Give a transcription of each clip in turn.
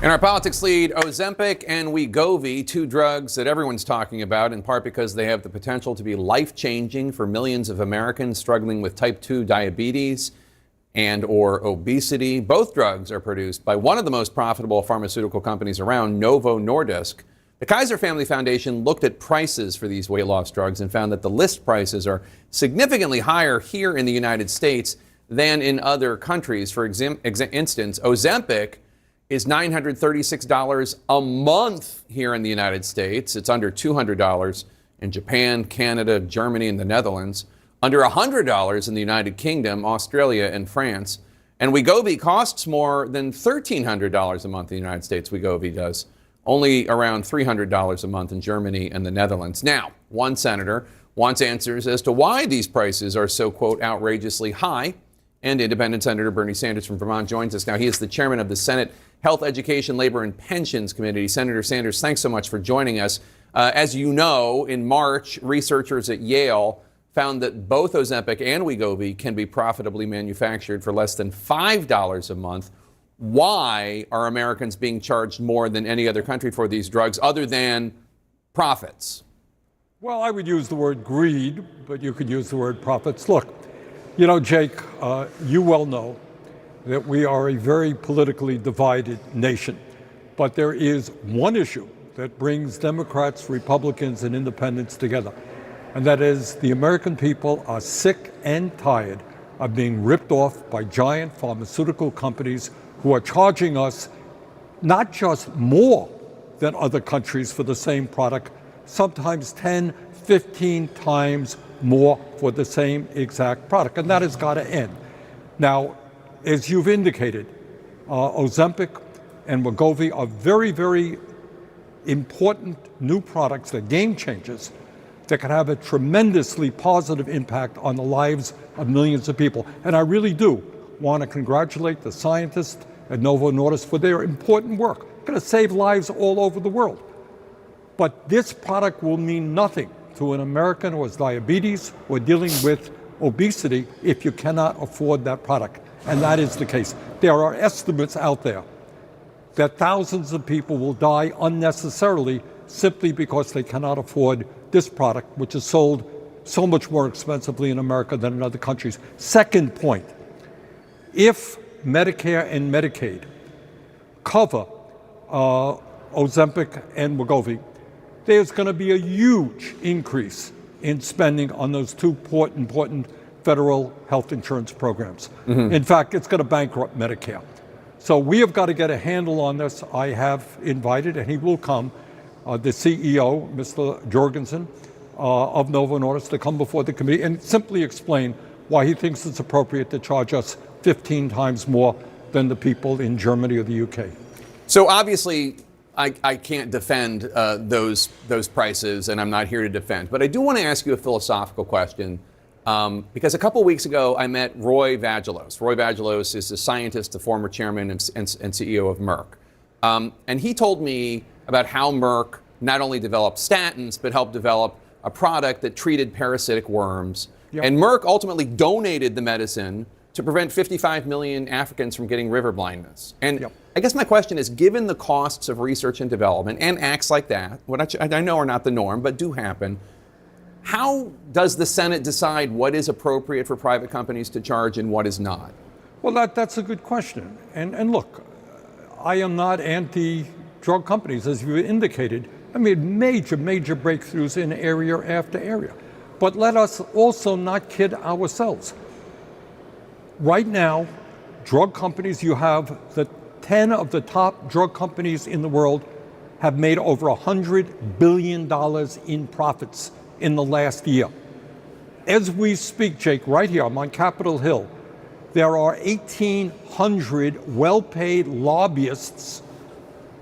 In our politics lead, Ozempic and Wegovy, two drugs that everyone's talking about, in part because they have the potential to be life-changing for millions of Americans struggling with type 2 diabetes and or obesity. Both drugs are produced by one of the most profitable pharmaceutical companies around, Novo Nordisk. The Kaiser Family Foundation looked at prices for these weight loss drugs and found that the list prices are significantly higher here in the United States than in other countries. For instance, Ozempic is $936 a month here in the United States. It's under $200 in Japan, Canada, Germany, and the Netherlands. Under $100 in the United Kingdom, Australia, and France. And Wegovy costs more than $1,300 a month in the United States. Wegovy does. Only around $300 a month in Germany and the Netherlands. Now, one senator wants answers as to why these prices are so, quote, outrageously high. And independent Senator Bernie Sanders from Vermont joins us now. He is the chairman of the Senate Health, Education, Labor, and Pensions Committee. Senator Sanders, thanks so much for joining us. As you know, in March, researchers at Yale found that both Ozempic and Wegovy can be profitably manufactured for less than $5 a month. Why are Americans being charged more than any other country for these drugs other than profits? Well, I would use the word greed, but you could use the word profits. Look, you know, Jake, you well know that we are a very politically divided nation. But there is one issue that brings Democrats, Republicans, and independents together. And that is the American people are sick and tired of being ripped off by giant pharmaceutical companies who are charging us not just more than other countries for the same product, sometimes 10, 15 times more for the same exact product. And that has got to end. Now, as you've indicated, Ozempic and Wegovy are very, very important new products, they're game changers that can have a tremendously positive impact on the lives of millions of people. And I really do want to congratulate the scientists at Novo Nordisk for their important work. It's going to save lives all over the world. But this product will mean nothing to an American who has diabetes or dealing with obesity if you cannot afford that product. And that is the case. There are estimates out there that thousands of people will die unnecessarily simply because they cannot afford this product, which is sold so much more expensively in America than in other countries. Second point, if Medicare and Medicaid cover Ozempic and Wegovy, there's going to be a huge increase in spending on those two important federal health insurance programs. Mm-hmm. In fact, it's going to bankrupt Medicare. So we have got to get a handle on this. I have invited, and he will come, the CEO, Mr. Jorgensen, of Novo Nordisk, to come before the committee and simply explain why he thinks it's appropriate to charge us 15 times more than the people in Germany or the UK. So obviously, I can't defend those prices, and I'm not here to defend. But I do want to ask you a philosophical question. Because a couple weeks ago, I met Roy Vagelos. Roy Vagelos is a scientist, the former chairman and CEO of Merck. And he told me about how Merck not only developed statins, but helped develop a product that treated parasitic worms. Yep. And Merck ultimately donated the medicine to prevent 55 million Africans from getting river blindness. And yep. I guess my question is, given the costs of research and development and acts like that, what I know are not the norm, but do happen, how does the Senate decide what is appropriate for private companies to charge and what is not? Well, that's a good question. And look, I am not anti-drug companies, as you indicated. I mean, major breakthroughs in area after area. But let us also not kid ourselves. Right now, drug companies, you have the 10 of the top drug companies in the world have made over $100 billion in profits in the last year. As we speak, Jake, right here, I'm on Capitol Hill, there are 1,800 well-paid lobbyists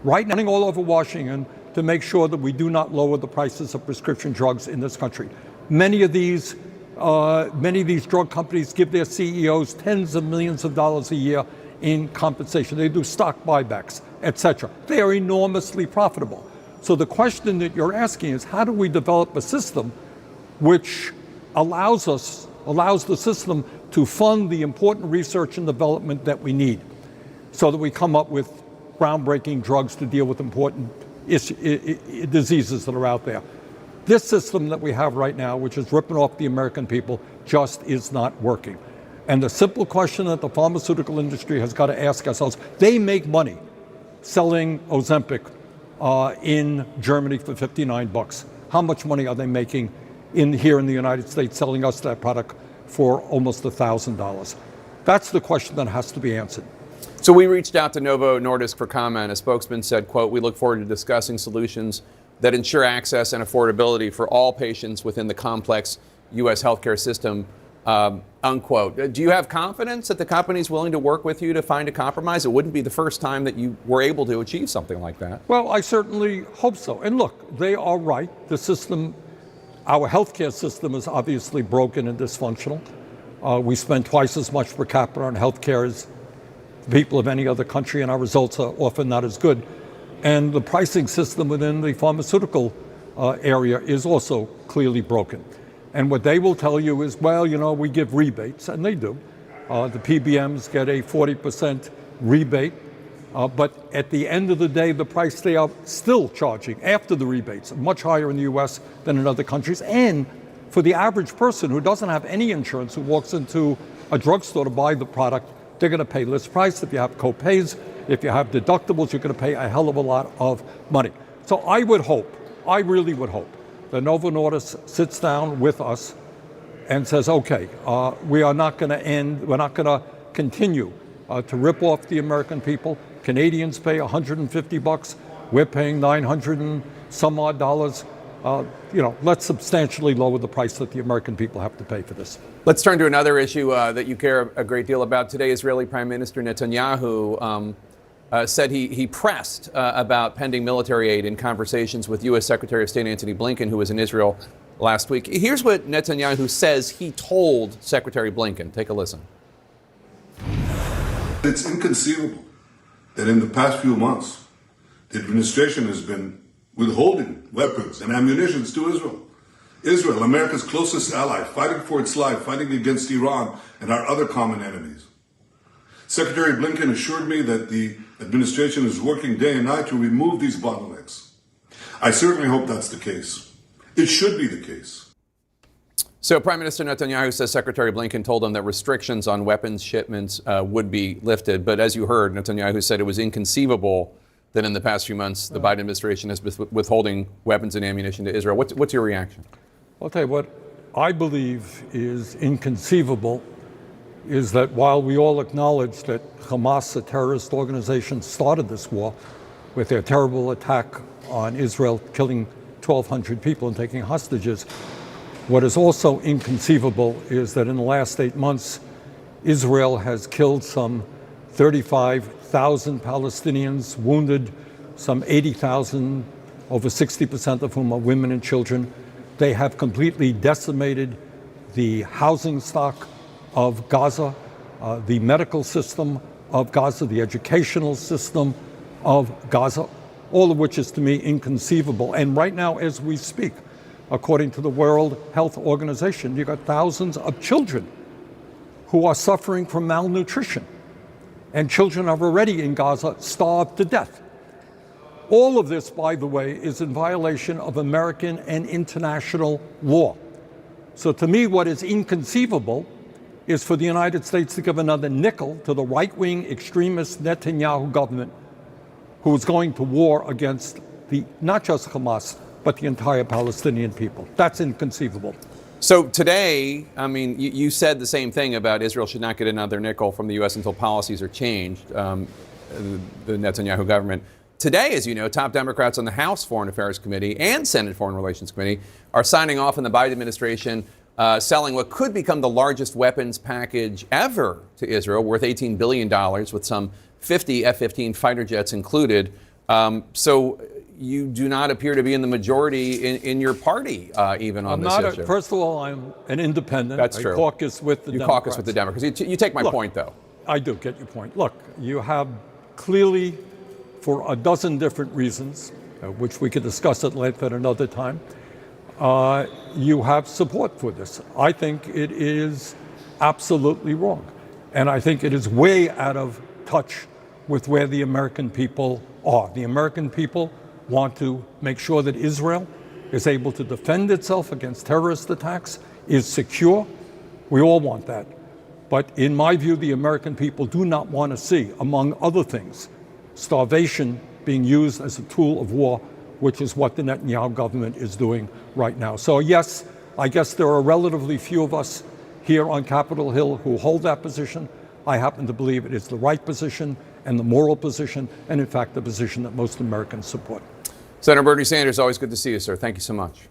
right now all over Washington to make sure that we do not lower the prices of prescription drugs in this country. Many of these drug companies give their CEOs tens of millions of dollars a year in compensation. They do stock buybacks, etc. They are enormously profitable. So the question that you're asking is, how do we develop a system which allows the system to fund the important research and development that we need so that we come up with groundbreaking drugs to deal with important diseases that are out there. This system that we have right now, which is ripping off the American people, just is not working. And the simple question that the pharmaceutical industry has got to ask ourselves, they make money selling Ozempic in Germany for $59. How much money are they making here in the United States selling us that product for almost $1,000? That's the question that has to be answered. So we reached out to Novo Nordisk for comment. A spokesman said, quote, "We look forward to discussing solutions that ensure access and affordability for all patients within the complex U.S. healthcare system," unquote. Do you have confidence that the company is willing to work with you to find a compromise? It wouldn't be the first time that you were able to achieve something like that. Well, I certainly hope so. And look, they are right. The system, our healthcare system, is obviously broken and dysfunctional. We spend twice as much per capita on healthcare as people of any other country, and our results are often not as good. And the pricing system within the pharmaceutical area is also clearly broken. And what they will tell you is, well, you know, we give rebates, and they do. The PBMs get a 40% rebate, but at the end of the day, the price they are still charging after the rebates are much higher in the US than in other countries. And for the average person who doesn't have any insurance, who walks into a drugstore to buy the product, they're going to pay list price. If you have co-pays, if you have deductibles, you're going to pay a hell of a lot of money. So I would hope, I really would hope, that Novo Nordisk sits down with us and says, okay, we are not going to end, we're not going to continue to rip off the American people. Canadians pay $150. We're paying $900 and some odd dollars. Let's substantially lower the price that the American people have to pay for this. Let's turn to another issue that you care a great deal about today. Israeli Prime Minister Netanyahu said he pressed about pending military aid in conversations with U.S. Secretary of State Antony Blinken, who was in Israel last week. Here's what Netanyahu says he told Secretary Blinken. Take a listen. It's inconceivable that in the past few months, the administration has been withholding weapons and ammunition to Israel. Israel, America's closest ally, fighting for its life, fighting against Iran and our other common enemies. Secretary Blinken assured me that the administration is working day and night to remove these bottlenecks. I certainly hope that's the case. It should be the case. So Prime Minister Netanyahu says Secretary Blinken told him that restrictions on weapons shipments would be lifted. But as you heard, Netanyahu said it was inconceivable that in the past few months the Biden administration has been withholding weapons and ammunition to Israel. What's your reaction? I'll tell you what I believe is inconceivable is that while we all acknowledge that Hamas, a terrorist organization, started this war with their terrible attack on Israel, killing 1,200 people and taking hostages, what is also inconceivable is that in the last 8 months, Israel has killed some 35,000 Palestinians, wounded some 80,000, over 60% of whom are women and children. They have completely decimated the housing stock of Gaza, the medical system of Gaza, the educational system of Gaza, all of which is to me inconceivable. And right now, as we speak, according to the World Health Organization, you've got thousands of children who are suffering from malnutrition. And children are already in Gaza starved to death. All of this, by the way, is in violation of American and international law. So to me, what is inconceivable is for the United States to give another nickel to the right-wing extremist Netanyahu government who is going to war against not just Hamas, but the entire Palestinian people. That's inconceivable. So today, I mean, you said the same thing about Israel should not get another nickel from the U.S. until policies are changed, the Netanyahu government. Today, as you know, top Democrats on the House Foreign Affairs Committee and Senate Foreign Relations Committee are signing off on the Biden administration selling what could become the largest weapons package ever to Israel, worth $18 billion, with some 50 F-15 fighter jets included. So you do not appear to be in the majority in your party, even on this issue. First of all, I'm an independent. That's true. I caucus with the Democrats. You caucus with the Democrats. You take my point, though. I do get your point. Look, you have clearly, for a dozen different reasons, which we could discuss at length at another time, you have support for this. I think it is absolutely wrong. And I think it is way out of touch with where the American people are. The American people want to make sure that Israel is able to defend itself against terrorist attacks, is secure. We all want that. But in my view, the American people do not want to see, among other things, starvation being used as a tool of war, which is what the Netanyahu government is doing right now. So yes, I guess there are relatively few of us here on Capitol Hill who hold that position. I happen to believe it is the right position and the moral position, and in fact, the position that most Americans support. Senator Bernie Sanders, always good to see you, sir. Thank you so much.